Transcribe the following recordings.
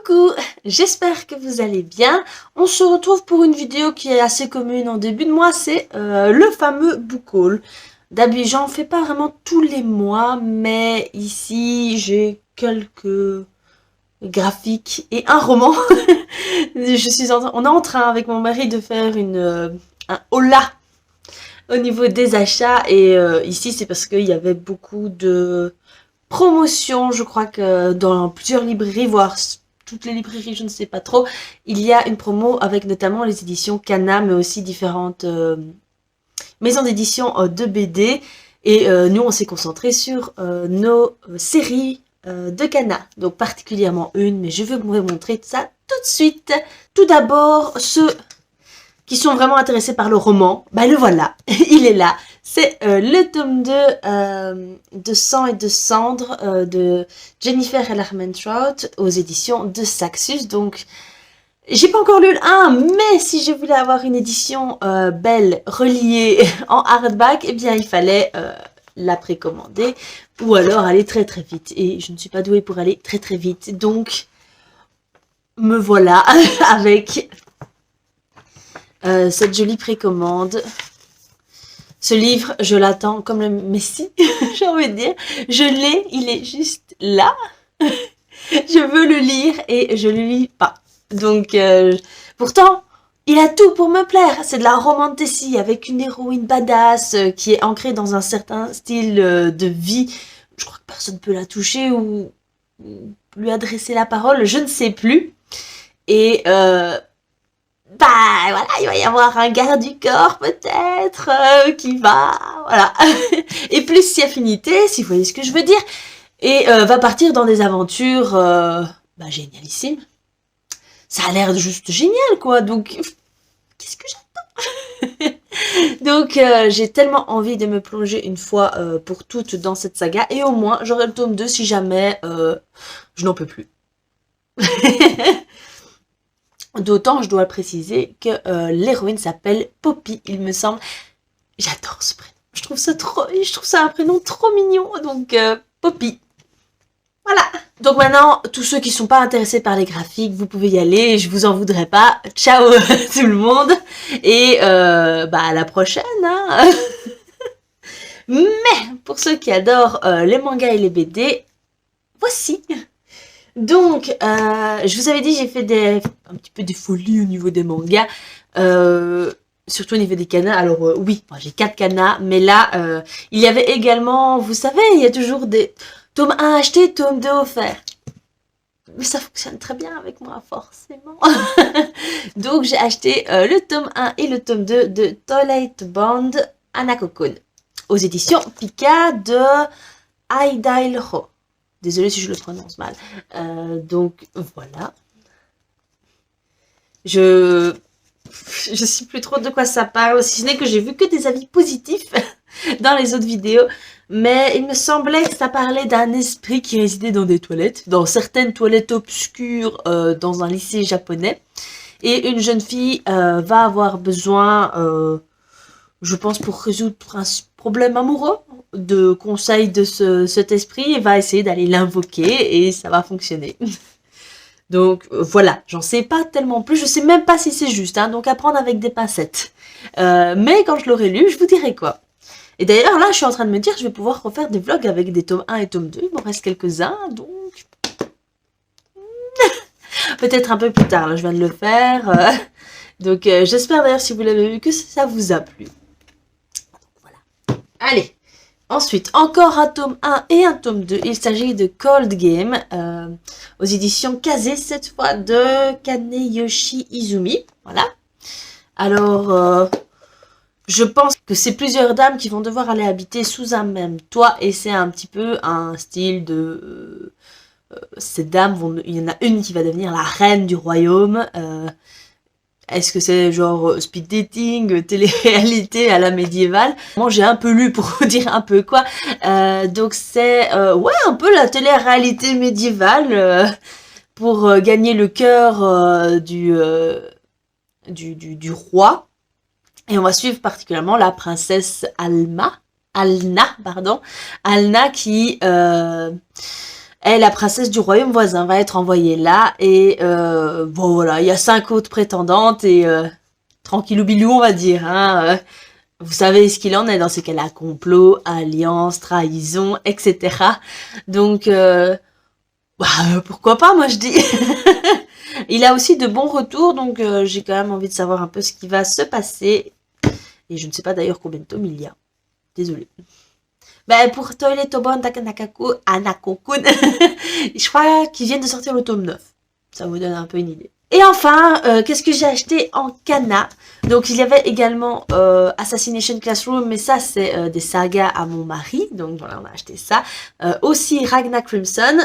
Coucou, j'espère que vous allez bien. On se retrouve pour une vidéo qui est assez commune en début de mois, c'est le fameux book haul. D'habitude, j'en fais pas vraiment tous les mois, mais ici j'ai quelques graphiques et un roman. On est en train avec mon mari de faire un hola au niveau des achats et ici c'est parce qu'il y avait beaucoup de promotion, je crois que dans plusieurs librairies, voire toutes les librairies, je ne sais pas trop, il y a une promo avec notamment les éditions Kana, mais aussi différentes maisons d'édition de BD. Et nous, on s'est concentré sur nos séries de Kana, donc particulièrement une, mais je vais vous montrer ça tout de suite. Tout d'abord, ceux qui sont vraiment intéressés par le roman, bah le voilà, il est là. C'est le tome 2 de Sang et de Cendre de Jennifer Ellermann-Trout aux éditions de Saxus. Donc, j'ai pas encore lu le 1, mais si je voulais avoir une édition belle, reliée en hardback, eh bien il fallait la précommander ou alors aller très très vite. Et je ne suis pas douée pour aller très très vite, donc me voilà avec cette jolie précommande. Ce livre, je l'attends comme le Messie, j'ai envie de dire. Je l'ai, il est juste là. Je veux le lire et je le lis pas. Donc, pourtant, il a tout pour me plaire. C'est de la romantasy avec une héroïne badass qui est ancrée dans un certain style de vie. Je crois que personne ne peut la toucher ou lui adresser la parole, je ne sais plus. Et bah voilà, il va y avoir un garde du corps peut-être qui va, voilà, et plus si affinité, si vous voyez ce que je veux dire, et va partir dans des aventures bah, génialissimes. Ça a l'air juste génial quoi, donc qu'est-ce que j'attends? Donc j'ai tellement envie de me plonger une fois pour toutes dans cette saga, et au moins j'aurai le tome 2 si jamais je n'en peux plus. D'autant, je dois préciser que l'héroïne s'appelle Poppy, il me semble. J'adore ce prénom. Je trouve ça un prénom trop mignon. Donc, Poppy. Voilà. Donc maintenant, tous ceux qui sont pas intéressés par les graphiques, vous pouvez y aller. Je vous en voudrais pas. Ciao tout le monde. Et bah à la prochaine. Hein. Mais pour ceux qui adorent les mangas et les BD, voici. Donc, je vous avais dit, j'ai fait un petit peu des folies au niveau des mangas, surtout au niveau des kanas. Alors oui, j'ai 4 kanas, mais là, il y avait également, vous savez, il y a toujours des tomes 1 achetés, tome 2 offerts. Mais ça fonctionne très bien avec moi, forcément. Donc, j'ai acheté le tome 1 et le tome 2 de Twilight Bond Anakokon aux éditions Pika de Aidailho. Désolée si je le prononce mal. Donc, voilà. Je sais plus trop de quoi ça parle, si ce n'est que j'ai vu que des avis positifs dans les autres vidéos. Mais il me semblait que ça parlait d'un esprit qui résidait dans des toilettes, dans certaines toilettes obscures dans un lycée japonais. Et une jeune fille va avoir besoin, je pense pour résoudre un problème amoureux, de conseils de cet esprit, et va essayer d'aller l'invoquer et ça va fonctionner. Donc voilà, j'en sais pas tellement plus, je sais même pas si c'est juste, hein, donc à prendre avec des pincettes. Mais quand je l'aurai lu, je vous dirai quoi. Et d'ailleurs là, je suis en train de me dire, je vais pouvoir refaire des vlogs avec des tomes 1 et tome 2, il m'en reste quelques-uns, donc peut-être un peu plus tard, là je viens de le faire. Donc j'espère d'ailleurs si vous l'avez vu que ça vous a plu. Voilà. Allez. Ensuite, encore un tome 1 et un tome 2. Il s'agit de Cold Game aux éditions Kazé, cette fois de Kaneyoshi Izumi. Voilà. Alors, je pense que c'est plusieurs dames qui vont devoir aller habiter sous un même toit. Et c'est un petit peu un style de... ces dames, il y en a une qui va devenir la reine du royaume. Est-ce que c'est genre speed dating, télé-réalité à la médiévale? Moi j'ai un peu lu pour vous dire un peu quoi. Donc c'est ouais un peu la télé-réalité médiévale pour gagner le cœur du roi. Et on va suivre particulièrement la princesse Alna, pardon. Alna qui Et la princesse du royaume voisin va être envoyée là. Et bon voilà, il y a 5 autres prétendantes et tranquillou bilou on va dire. Hein, vous savez ce qu'il en est dans ces cas-là, complot, alliance, trahison, etc. Donc bah, pourquoi pas, moi je dis. Il a aussi de bons retours, donc j'ai quand même envie de savoir un peu ce qui va se passer. Et je ne sais pas d'ailleurs combien de tomes il y a. Désolée. Ben, pour Toilet Oban Takanakaku Anakokun, je crois qu'ils viennent de sortir le tome 9. Ça vous donne un peu une idée. Et enfin, qu'est-ce que j'ai acheté en Kana? Donc il y avait également Assassination Classroom, mais ça c'est des sagas à mon mari, donc voilà, on a acheté ça. Aussi Ragna Crimson,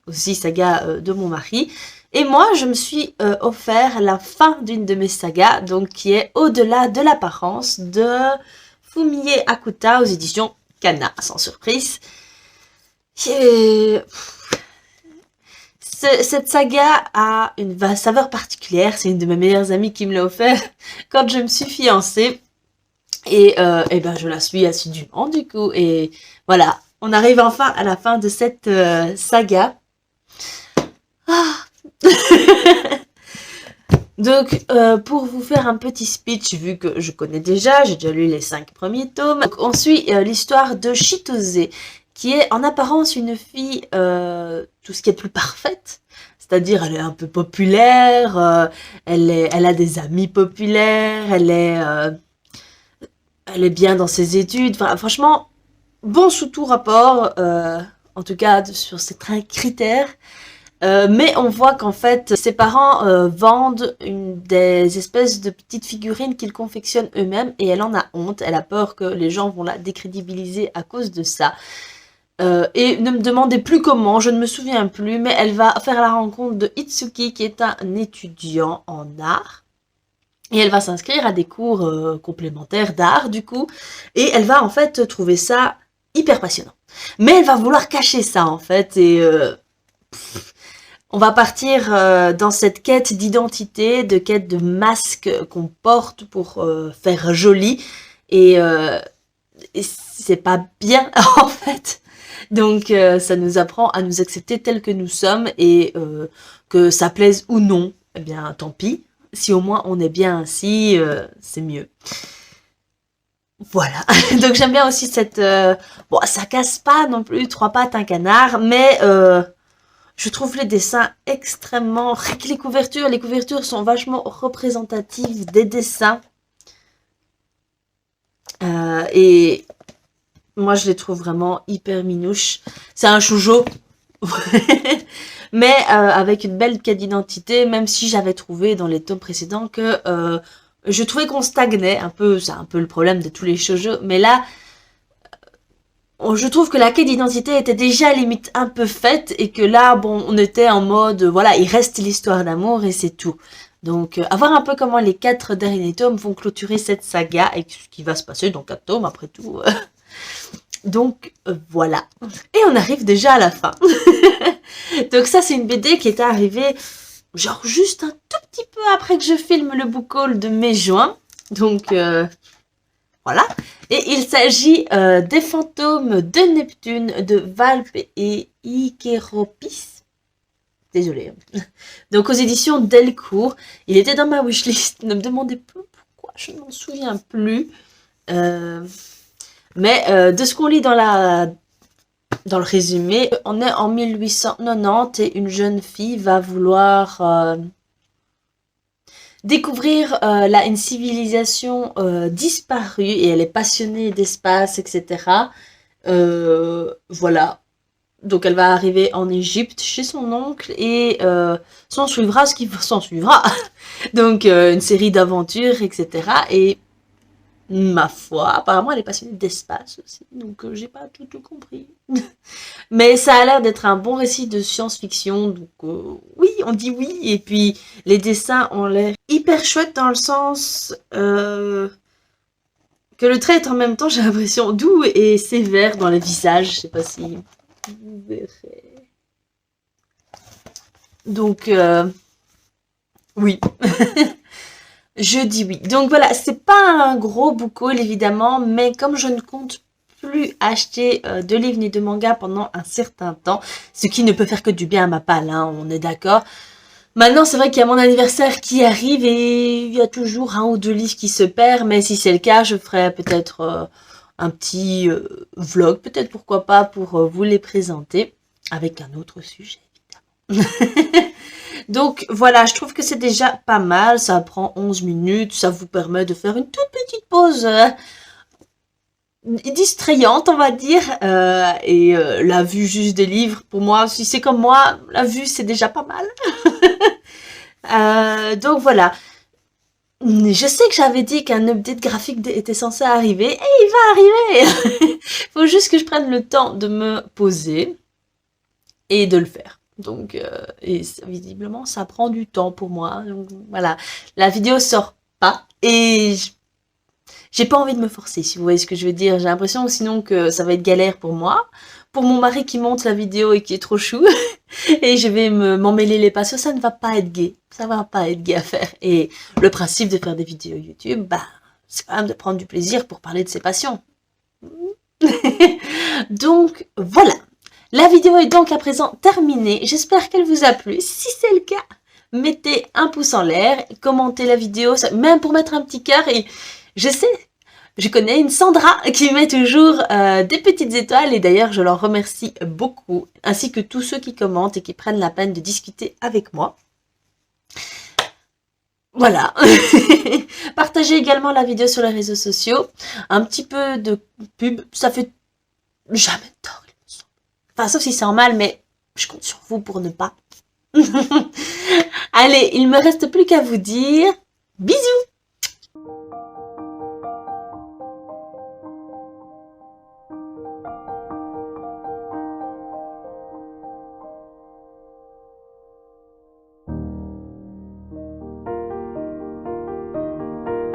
aussi saga de mon mari. Et moi, je me suis offert la fin d'une de mes sagas, donc qui est Au-delà de l'apparence de Fumie Akuta aux éditions Kana, sans surprise. Cette saga a une saveur particulière. C'est une de mes meilleures amies qui me l'a offert quand je me suis fiancée. Et ben je la suis assidûment du coup. Et voilà, on arrive enfin à la fin de cette saga. Ah. Donc, pour vous faire un petit speech, vu que je connais déjà, j'ai déjà lu les 5 premiers tomes. Donc, on suit l'histoire de Chitose, qui est en apparence une fille tout ce qui est plus parfaite. C'est-à-dire, elle est un peu populaire, elle a des amis populaires, elle est bien dans ses études. Enfin, franchement, bon sous tout rapport, en tout cas sur ces critères. Mais on voit qu'en fait, ses parents vendent des espèces de petites figurines qu'ils confectionnent eux-mêmes et elle en a honte. Elle a peur que les gens vont la décrédibiliser à cause de ça. Et ne me demandez plus comment, je ne me souviens plus, mais elle va faire la rencontre de Itsuki qui est un étudiant en art. Et elle va s'inscrire à des cours complémentaires d'art du coup. Et elle va en fait trouver ça hyper passionnant. Mais elle va vouloir cacher ça en fait et... on va partir dans cette quête d'identité, de quête de masque qu'on porte pour faire joli. Et c'est pas bien, en fait. Donc, ça nous apprend à nous accepter tels que nous sommes. Et que ça plaise ou non, eh bien, tant pis. Si au moins on est bien ainsi, c'est mieux. Voilà. Donc, j'aime bien aussi cette... bon, ça casse pas non plus 3 pattes un canard, mais... je trouve les dessins extrêmement... Les couvertures sont vachement représentatives des dessins. Et moi, je les trouve vraiment hyper minouches. C'est un shoujo. Mais avec une belle quête d'identité, même si j'avais trouvé dans les tomes précédents que je trouvais qu'on stagnait un peu. C'est un peu le problème de tous les shoujo. Mais là... je trouve que la quête d'identité était déjà limite un peu faite et que là, bon, on était en mode, voilà, il reste l'histoire d'amour et c'est tout. Donc, à voir un peu comment les 4 derniers tomes vont clôturer cette saga et ce qui va se passer dans 4 tomes après tout. Donc, voilà. Et on arrive déjà à la fin. Donc ça, c'est une BD qui est arrivée, genre, juste un tout petit peu après que je filme le book haul de mai-juin. Donc... voilà. Et il s'agit des fantômes de Neptune de Valpe et Ikeropis. Désolée. Donc aux éditions Delcourt. Il était dans ma wishlist. Ne me demandez pas pourquoi, je ne m'en souviens plus. Mais de ce qu'on lit dans le résumé, on est en 1890 et une jeune fille va vouloir... découvrir une civilisation disparue et elle est passionnée d'espace, etc. Voilà. Donc elle va arriver en Égypte chez son oncle et s'en suivra ce qui s'en suivra. Donc une série d'aventures, etc. Et ma foi, apparemment elle est passionnée d'espace aussi. Donc j'ai pas tout compris. Mais ça a l'air d'être un bon récit de science-fiction, donc oui, on dit oui. Et puis les dessins ont l'air hyper chouettes dans le sens que le trait est en même temps, j'ai l'impression, doux et sévère dans les visages. Je sais pas si vous verrez. Donc oui, je dis oui. Donc voilà, c'est pas un gros book haul évidemment, mais comme je ne compte plus acheté de livres ni de mangas pendant un certain temps, ce qui ne peut faire que du bien à ma palle, hein, on est d'accord. Maintenant, c'est vrai qu'il y a mon anniversaire qui arrive et il y a toujours un ou deux livres qui se perdent, mais si c'est le cas, je ferai peut-être un petit vlog, peut-être pourquoi pas, pour vous les présenter avec un autre sujet, évidemment. Donc voilà, je trouve que c'est déjà pas mal, ça prend 11 minutes, ça vous permet de faire une toute petite pause distrayante, on va dire, la vue juste des livres, pour moi, si c'est comme moi, la vue c'est déjà pas mal. Donc voilà, je sais que j'avais dit qu'un update graphique était censé arriver, et il va arriver. Faut juste que je prenne le temps de me poser et de le faire. Donc, visiblement, ça prend du temps pour moi. Donc, voilà, la vidéo sort pas et j'ai pas envie de me forcer, si vous voyez ce que je veux dire. J'ai l'impression sinon que ça va être galère pour moi, pour mon mari qui monte la vidéo et qui est trop chou, et je vais m'emmêler les pinceaux. Ça ne va pas être gai. Ça va pas être gai à faire. Et le principe de faire des vidéos YouTube, bah, c'est quand même de prendre du plaisir pour parler de ses passions. Donc, voilà. La vidéo est donc à présent terminée. J'espère qu'elle vous a plu. Si c'est le cas, mettez un pouce en l'air, commentez la vidéo, même pour mettre un petit cœur. Et je sais, je connais une Sandra qui met toujours des petites étoiles. Et d'ailleurs, je leur remercie beaucoup, ainsi que tous ceux qui commentent et qui prennent la peine de discuter avec moi. Voilà. Partagez également la vidéo sur les réseaux sociaux. Un petit peu de pub, ça fait jamais de tort. Enfin, sauf si c'est en mal, mais je compte sur vous pour ne pas. Allez, il me reste plus qu'à vous dire bisous!